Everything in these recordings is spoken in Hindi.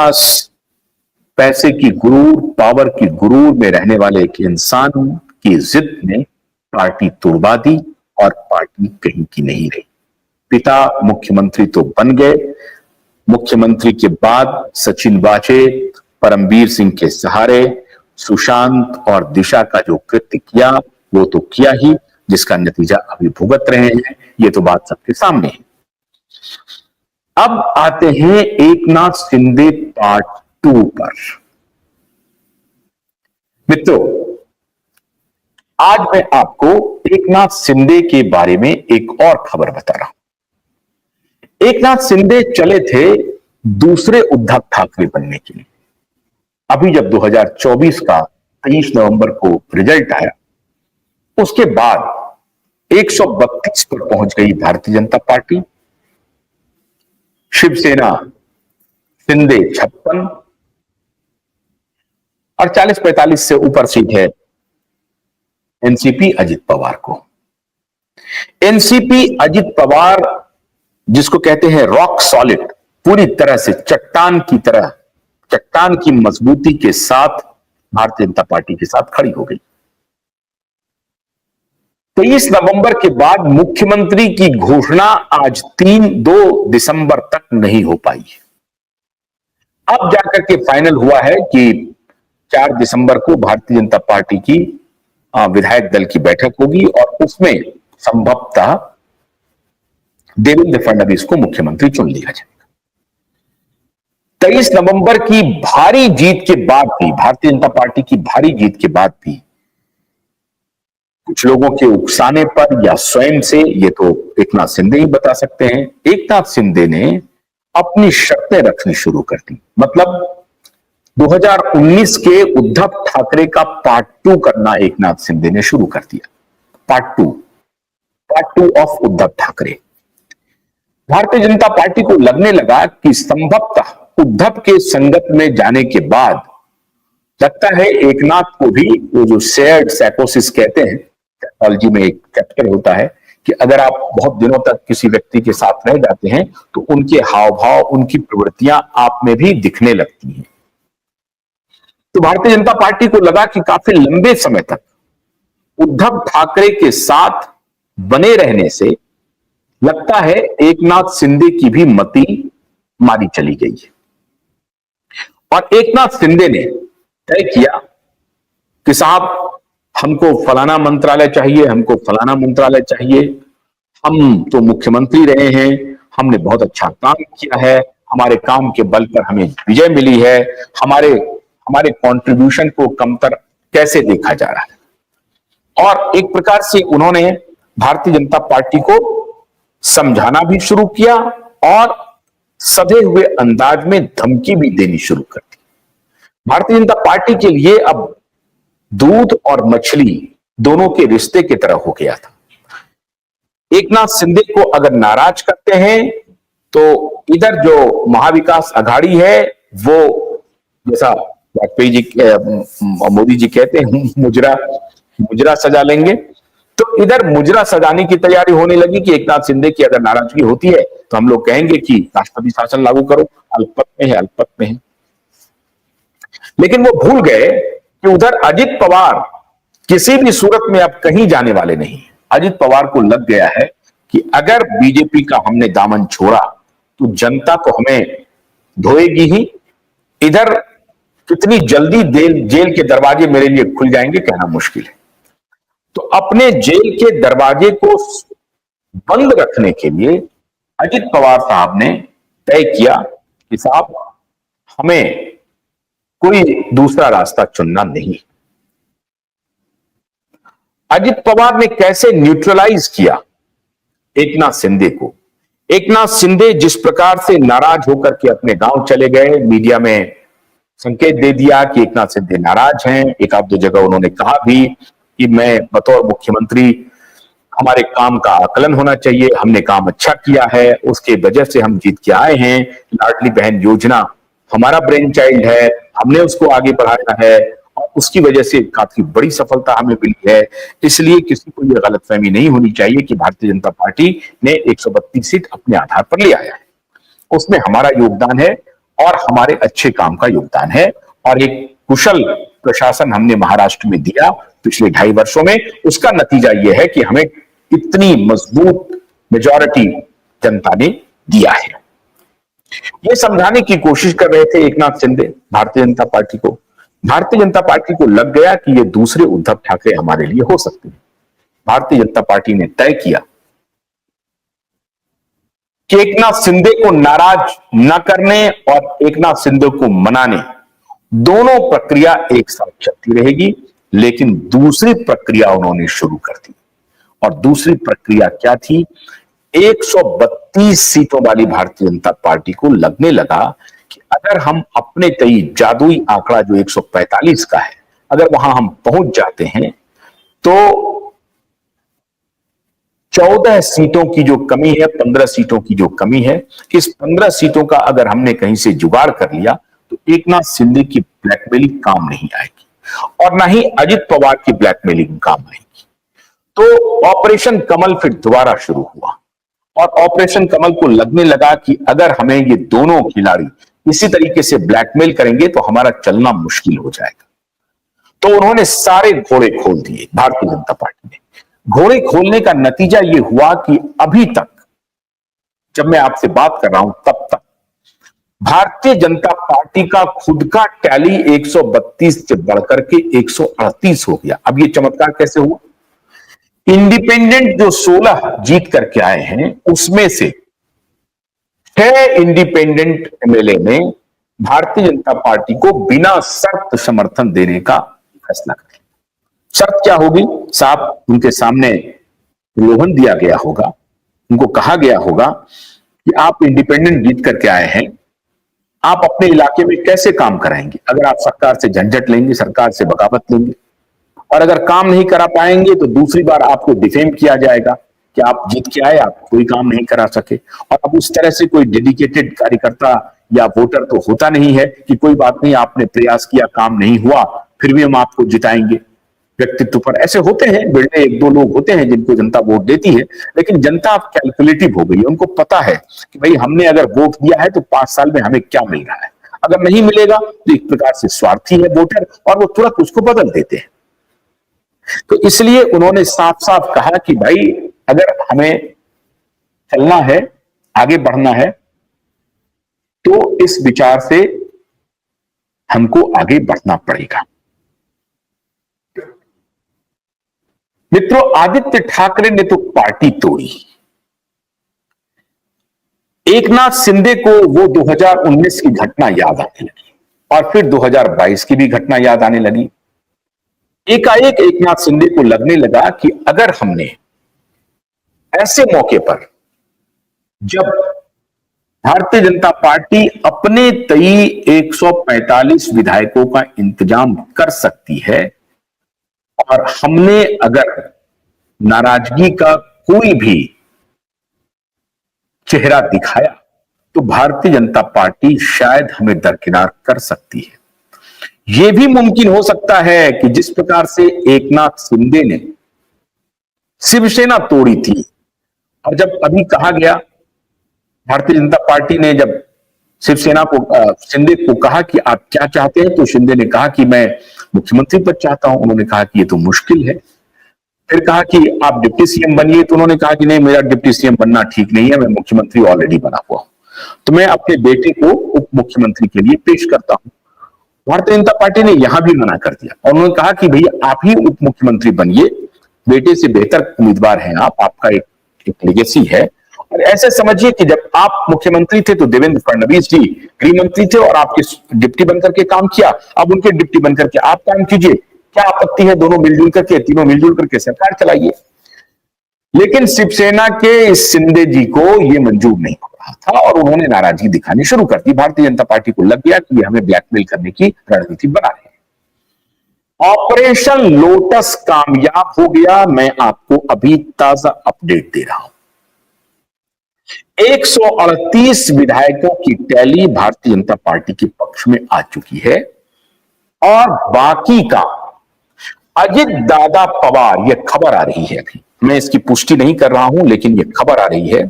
पास पैसे की गुरूर, पावर की गुरूर में रहने वाले एक इंसान की जिद ने पार्टी तुड़वा दी और पार्टी कहीं की नहीं रही। पिता मुख्यमंत्री तो बन गए, मुख्यमंत्री के बाद सचिन वाजे, परमवीर सिंह के सहारे सुशांत और दिशा का जो कृत्य किया वो तो किया ही, जिसका नतीजा अभी भुगत रहे हैं, ये तो बात सबके सामने है। अब आते हैं एकनाथ शिंदे पार्ट 2 पर। मित्रों, आज मैं आपको एकनाथ शिंदे के बारे में एक और खबर बता रहा हूं। एकनाथ शिंदे चले थे दूसरे उद्धव ठाकरे बनने के लिए। अभी जब 2024 का 23 नवंबर को रिजल्ट आया, उसके बाद 132 पर पहुंच गई भारतीय जनता पार्टी। शिवसेना शिंदे 56 और 40-45 से ऊपर सीट है एनसीपी अजित पवार को। एनसीपी अजित पवार, जिसको कहते हैं रॉक सॉलिड, पूरी तरह से चट्टान की तरह, चट्टान की मजबूती के साथ भारतीय जनता पार्टी के साथ खड़ी हो गई। 23 नवंबर के बाद मुख्यमंत्री की घोषणा आज 2 दिसंबर तक नहीं हो पाई। अब जाकर के फाइनल हुआ है कि 4 दिसंबर को भारतीय जनता पार्टी की विधायक दल की बैठक होगी और उसमें संभवतः देवेंद्र फडणवीस को मुख्यमंत्री चुन लिया जाएगा। 23 नवंबर की भारी जीत के बाद भी, भारतीय जनता पार्टी की भारी जीत के बाद भी, कुछ लोगों के उकसाने पर या स्वयं से, ये तो एकनाथ शिंदे ही बता सकते हैं, एकनाथ शिंदे ने अपनी शर्तें रखनी शुरू कर दी। मतलब 2019 के उद्धव ठाकरे का पार्ट 2 करना एकनाथ शिंदे ने शुरू कर दिया। Part 2 of Uddhav Thackeray. Bharatiya Janata party को लगने लगा कि संभवतः उद्धव के संगत में जाने के बाद लगता है एकनाथ को भी वो जो शेयर्ड साइकोसिस कहते हैं, टेक्नोलॉजी में एक चैप्टर होता है कि अगर आप बहुत दिनों तक किसी व्यक्ति के साथ रह जाते हैं तो उनके हाव भाव, उनकी प्रवृत्तियां आप में भी दिखने लगती हैं। तो भारतीय जनता पार्टी को लगा कि काफी लंबे समय तक उद्धव ठाकरे के साथ बने रहने से लगता है एकनाथ शिंदे की भी मति मारी चली गई है। और एकनाथ शिंदे ने तय किया कि साहब, हमको फलाना मंत्रालय चाहिए, हमको फलाना मंत्रालय चाहिए। हम तो मुख्यमंत्री रहे हैं, हमने बहुत अच्छा काम किया है, हमारे काम के बल पर हमें विजय मिली है, हमारे कंट्रीब्यूशन को कमतर कैसे देखा जा रहा है। और एक प्रकार से उन्होंने भारतीय जनता पार्टी को समझाना भी शुरू किया और सधे हुए अंदाज में धमकी भी देनी शुरू कर दी। भारतीय जनता पार्टी के लिए अब दूध और मछली दोनों के रिश्ते की तरह हो गया था। एकनाथ शिंदे को अगर नाराज करते हैं तो इधर जो महाविकास अघाड़ी है वो, जैसा वाजपेयी जी, मोदी जी कहते हैं, मुजरा सजा लेंगे, तो इधर मुजरा सजाने की तैयारी होने लगी कि एकनाथ शिंदे की अगर नाराजगी होती है तो हम लोग कहेंगे कि राष्ट्रपति शासन लागू करो, अल्पमत में है, अल्पमत में है। लेकिन वो भूल गए कि उधर अजित पवार किसी भी सूरत में अब कहीं जाने वाले नहीं। अजित पवार को लग गया है कि अगर बीजेपी का हमने दामन छोड़ा तो जनता तो हमें धोएगी ही। इधर कितनी जल्दी जेल के दरवाजे मेरे लिए खुल जाएंगे कहना मुश्किल है। तो अपने जेल के दरवाजे को बंद रखने के लिए अजित पवार साहब ने तय किया कि साहब, हमें कोई दूसरा रास्ता चुनना नहीं। अजित पवार ने कैसे न्यूट्रलाइज किया एकनाथ शिंदे को? एकनाथ शिंदे जिस प्रकार से नाराज होकर के अपने गांव चले गए, मीडिया में संकेत दे दिया कि एकनाथ शिंदे नाराज हैं। एक आध दो जगह उन्होंने कहा भी कि मैं बतौर मुख्यमंत्री, हमारे काम का आकलन होना चाहिए, हमने काम अच्छा किया है, उसके वजह से हम जीत के आए हैं। लाडली बहन योजना हमारा ब्रेन चाइल्ड है, हमने उसको आगे बढ़ाया है और उसकी वजह से काफी बड़ी सफलता हमें मिली है। इसलिए किसी को यह गलतफहमी नहीं होनी चाहिए कि भारतीय जनता पार्टी ने 132 सीट अपने आधार पर ले आया है, उसमें हमारा योगदान है और हमारे अच्छे काम का योगदान है। और एक कुशल प्रशासन हमने महाराष्ट्र में दिया पिछले 2.5 वर्षों में, उसका नतीजा यह है कि हमें इतनी मजबूत मेजॉरिटी जनता ने दिया है। ये समझाने की कोशिश कर रहे थे एकनाथ शिंदे भारतीय जनता पार्टी को। भारतीय जनता पार्टी को लग गया कि ये दूसरे उद्धव ठाकरे हमारे लिए हो सकते हैं। भारतीय जनता पार्टी ने तय किया कि एकनाथ शिंदे को नाराज न करने और एकनाथ शिंदे को मनाने, दोनों प्रक्रिया एक साथ चलती रहेगी। लेकिन दूसरी प्रक्रिया उन्होंने शुरू कर दी, और दूसरी प्रक्रिया क्या थी? 132 सीटों वाली भारतीय जनता पार्टी को लगने लगा कि अगर हम अपने तय जादुई आंकड़ा जो 145 का है, अगर वहां हम पहुंच जाते हैं तो 14 सीटों की जो कमी है, 15 सीटों की जो कमी है, इस 15 सीटों का अगर हमने कहीं से जुगाड़ कर लिया तो एकनाथ शिंदे की ब्लैकमेलिंग काम नहीं आएगी, और ना ही अजित पवार की ब्लैकमेलिंग काम आएगी। तो ऑपरेशन कमल फिर दोबारा शुरू हुआ, और ऑपरेशन कमल को लगने लगा कि अगर हमें ये दोनों खिलाड़ी इसी तरीके से ब्लैकमेल करेंगे तो हमारा चलना मुश्किल हो जाएगा। तो उन्होंने सारे घोड़े खोल दिए भारतीय जनता पार्टी ने। घोड़े खोलने का नतीजा यह हुआ कि अभी तक जब मैं आपसे बात कर रहा हूं तब तक भारतीय जनता पार्टी का खुद का टैली 132 से बढ़कर के 138 हो गया। अब ये चमत्कार कैसे हुआ? इंडिपेंडेंट जो 16 जीत करके आए हैं, उसमें से 6 इंडिपेंडेंट एमएलए ने भारतीय जनता पार्टी को बिना शर्त समर्थन देने का फैसला कर लिया। शर्त क्या होगी? साहब, उनके सामने प्रलोभन दिया गया होगा, उनको कहा गया होगा कि आप इंडिपेंडेंट जीत करके आए हैं, आप अपने इलाके में कैसे काम कराएंगे? अगर आप सरकार से झंझट लेंगे, सरकार से बगावत लेंगे, और अगर काम नहीं करा पाएंगे तो दूसरी बार आपको डिफेम किया जाएगा कि आप जीत के आए, आप कोई काम नहीं करा सके। और अब उस तरह से कोई डेडिकेटेड कार्यकर्ता या वोटर तो होता नहीं है कि कोई बात नहीं, आपने प्रयास किया, काम नहीं हुआ, फिर भी हम आपको जिताएंगे। व्यक्तित्व पर ऐसे होते हैं, बिरले 1-2 लोग होते हैं जिनको जनता वोट देती है, लेकिन जनता अब कैलकुलेटिव हो गई है। उनको पता है कि भाई हमने अगर वोट दिया है तो 5 साल में हमें क्या मिल रहा है। अगर नहीं मिलेगा तो एक प्रकार से स्वार्थी है वोटर, और वो तुरंत उसको बदल देते हैं। तो इसलिए उन्होंने साफ साफ कहा कि भाई अगर हमें चलना है, आगे बढ़ना है, तो इस विचार से हमको आगे बढ़ना पड़ेगा। मित्रों, आदित्य ठाकरे ने तो पार्टी तोड़ी। एकनाथ शिंदे को वो 2019 की घटना याद आने लगी, और फिर 2022 की भी घटना याद आने लगी। एकाएक एकनाथ शिंदे को लगने लगा कि अगर हमने ऐसे मौके पर, जब भारतीय जनता पार्टी अपने तय 145 विधायकों का इंतजाम कर सकती है, और हमने अगर नाराजगी का कोई भी चेहरा दिखाया तो भारतीय जनता पार्टी शायद हमें दरकिनार कर सकती है। यह भी मुमकिन हो सकता है कि जिस प्रकार से एकनाथ शिंदे ने शिवसेना तोड़ी थी, और जब अभी कहा गया, भारतीय जनता पार्टी ने जब शिवसेना को शिंदे को कहा कि आप क्या चाहते हैं, तो शिंदे ने कहा कि मैं मुख्यमंत्री पद चाहता हूं। उन्होंने कहा कि ये तो मुश्किल है। फिर कहा कि आप डिप्टी सीएम बनिए, तो उन्होंने कहा कि नहीं, मेरा डिप्टी सीएम बनना ठीक नहीं है, मैं मुख्यमंत्री ऑलरेडी बना हुआ हूं, तो मैं अपने बेटे को उप मुख्यमंत्री के लिए पेश करता हूं। भारतीय जनता पार्टी ने यहां भी मना कर दिया, और उन्होंने कहा कि भैया आप ही उप मुख्यमंत्री बनिए, बेटे से बेहतर उम्मीदवार हैं आप, आपका एक लेगेसी है। और ऐसे समझिए कि जब आप मुख्यमंत्री थे तो देवेंद्र फडणवीस जी गृह मंत्री थे, और आपके डिप्टी बनकर के काम किया, अब उनके डिप्टी बनकर के आप काम कीजिए, क्या आपत्ति है? दोनों मिलजुल करके, तीनों मिलजुल करके सरकार चलाइए। लेकिन शिवसेना के इस शिंदे जी को यह मंजूर नहीं हो रहा था, और उन्होंने नाराजगी दिखानी शुरू कर दी। भारतीय जनता पार्टी को लग गया कि ये हमें ब्लैकमेल करने की रणनीति बना रहे हैं। ऑपरेशन लोटस कामयाब हो गया। मैं आपको अभी ताजा अपडेट दे रहा हूं। 138 विधायकों की टैली भारतीय जनता पार्टी के पक्ष में आ चुकी है, और बाकी का अजित दादा पवार, यह खबर आ रही है, अभी मैं इसकी पुष्टि नहीं कर रहा हूं, लेकिन यह खबर आ रही है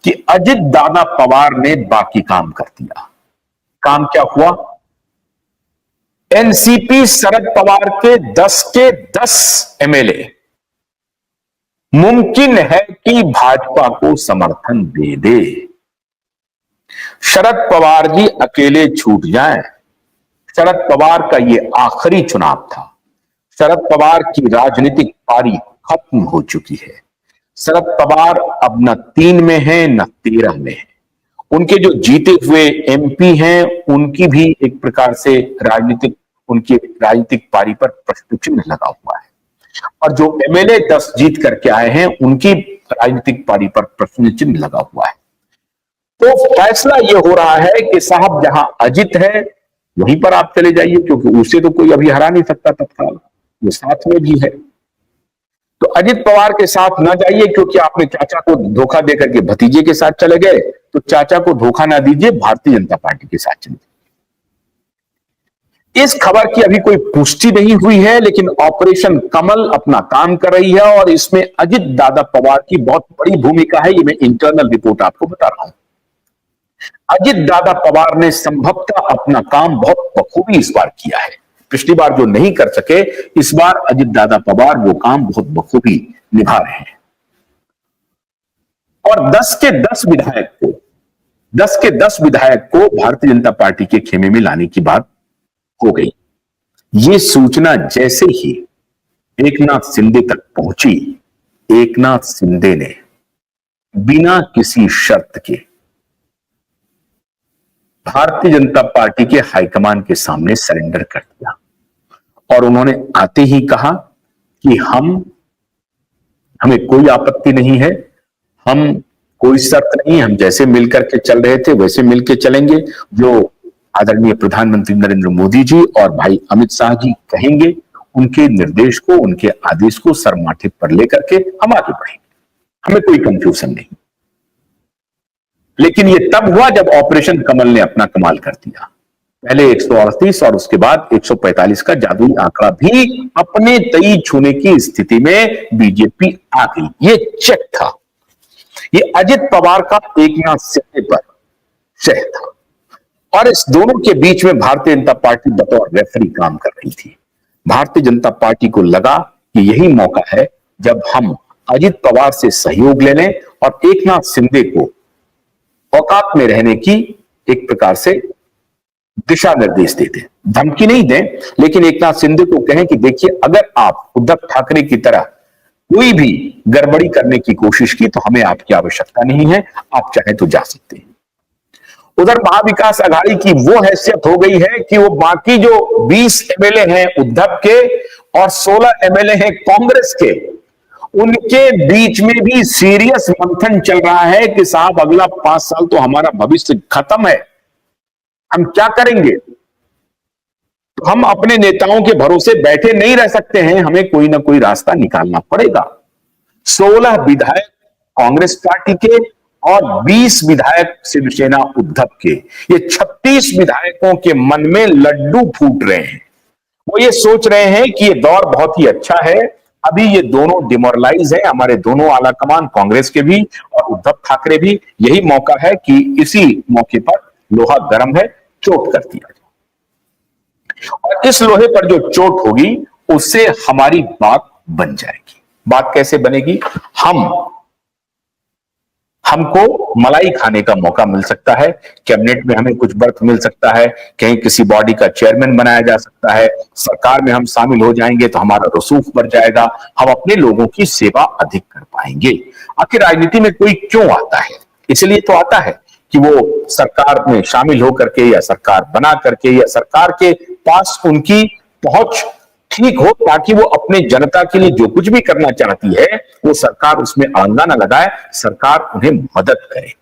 कि अजित दादा पवार ने बाकी काम कर दिया। काम क्या हुआ? एनसीपी शरद पवार के 10 के 10 एमएलए मुमकिन है कि भाजपा को समर्थन दे दे। शरद पवार जी अकेले छूट जाएं। शरद पवार का यह आखिरी चुनाव था। शरद पवार की राजनीतिक पारी खत्म हो चुकी है। शरद पवार अब न 3 में है न 13 में है। उनके जो जीते हुए एमपी हैं उनकी भी एक प्रकार से उनकी राजनीतिक पारी पर प्रश्न चिन्ह लगा हुआ है, और जो एमएलए 10 जीत करके आए हैं उनकी राजनीतिक पारी पर प्रश्न चिन्ह लगा हुआ है। तो फैसला यह हो रहा है कि साहब जहां अजित है वहीं पर आप चले जाइए, क्योंकि उसे तो कोई अभी हरा नहीं सकता तत्काल, वो साथ में भी है। तो अजित पवार के साथ ना जाइए, क्योंकि आपने चाचा को धोखा देकर के भतीजे के साथ चले गए, तो चाचा को धोखा ना दीजिए, भारतीय जनता पार्टी के साथ चलिए। इस खबर की अभी कोई पुष्टि नहीं हुई है, लेकिन ऑपरेशन कमल अपना काम कर रही है और इसमें अजित दादा पवार की बहुत बड़ी भूमिका है। ये मैं इंटरनल रिपोर्ट आपको बता रहा हूं। अजित दादा पवार ने संभवतः अपना काम बहुत बखूबी इस बार किया है। पिछली बार जो नहीं कर सके, इस बार अजित दादा पवार वो काम बहुत बखूबी निभा रहे हैं। और 10 के 10 विधायक को भारतीय जनता पार्टी के खेमे में लाने की बात हो गई। यह सूचना जैसे ही एकनाथ शिंदे तक पहुंची, एकनाथ शिंदे ने बिना किसी शर्त के भारतीय जनता पार्टी के हाईकमान के सामने सरेंडर कर दिया, और उन्होंने आते ही कहा कि हमें कोई आपत्ति नहीं है, हम कोई शर्त नहीं, हम जैसे मिलकर के चल रहे थे वैसे मिलकर चलेंगे। जो आदरणीय प्रधानमंत्री नरेंद्र मोदी जी और भाई अमित शाह जी कहेंगे, उनके निर्देश को, उनके आदेश को सर माथे पर लेकर के हम आगे बढ़ेंगे, हमें कोई कंफ्यूजन नहीं। लेकिन यह तब हुआ जब ऑपरेशन कमल ने अपना कमाल कर दिया। पहले 138 और उसके बाद 145 का जादुई आंकड़ा भी अपने तई छूने की स्थिति में बीजेपी आ गई। ये चेक था, ये अजित पवार का एकनाथ शिंदे पर शह था, और इस दोनों के बीच में भारतीय जनता पार्टी बतौर रेफरी काम कर रही थी। भारतीय जनता पार्टी को लगा कि यही मौका है जब हम अजित पवार से सहयोग ले लें और एकनाथ शिंदे को औकात में रहने की एक प्रकार से दिशा निर्देश देते, धमकी नहीं दें, लेकिन एकनाथ शिंदे को कहें कि देखिए, अगर आप उद्धव ठाकरे की तरह कोई भी गड़बड़ी करने की कोशिश की तो हमें आपकी आवश्यकता नहीं है, आप चाहे तो जा सकते हैं। उधर महाविकास आघाड़ी की वो हैसियत हो गई है कि वो बाकी जो 20 एमएलए हैं उद्धव के और 16 एमएलए हैं कांग्रेस के, उनके बीच में भी सीरियस मंथन चल रहा है कि साहब अगला 5 साल तो हमारा भविष्य खत्म है, हम क्या करेंगे। तो हम अपने नेताओं के भरोसे बैठे नहीं रह सकते हैं, हमें कोई ना कोई रास्ता निकालना पड़ेगा। 16 विधायक कांग्रेस पार्टी के और 20 विधायक शिवसेना उद्धव के, ये 36 विधायकों के मन में लड्डू फूट रहे हैं। वो ये सोच रहे हैं कि ये दौर बहुत ही अच्छा है, अभी ये दोनों डिमोरलाइज है, हमारे दोनों आला कमान कांग्रेस के भी और उद्धव ठाकरे भी, यही मौका है कि इसी मौके पर लोहा गर्म है, चोट कर दिया जाए, और इस लोहे पर जो चोट होगी उससे हमारी बात बन जाएगी। बात कैसे बनेगी? हमको मलाई खाने का मौका मिल सकता है, कैबिनेट में हमें कुछ बर्थ मिल सकता है, कहीं किसी बॉडी का चेयरमैन बनाया जा सकता है, सरकार में हम शामिल हो जाएंगे तो हमारा रसूख बढ़ जाएगा, हम अपने लोगों की सेवा अधिक कर पाएंगे। आखिर राजनीति में कोई क्यों आता है? इसलिए तो आता है कि वो सरकार में शामिल होकर के या सरकार बना करके या सरकार के पास उनकी पहुंच ठीक हो, ताकि वो अपने जनता के लिए जो कुछ भी करना चाहती है वो सरकार उसमें अड़ंगा न लगाए, सरकार उन्हें मदद करे।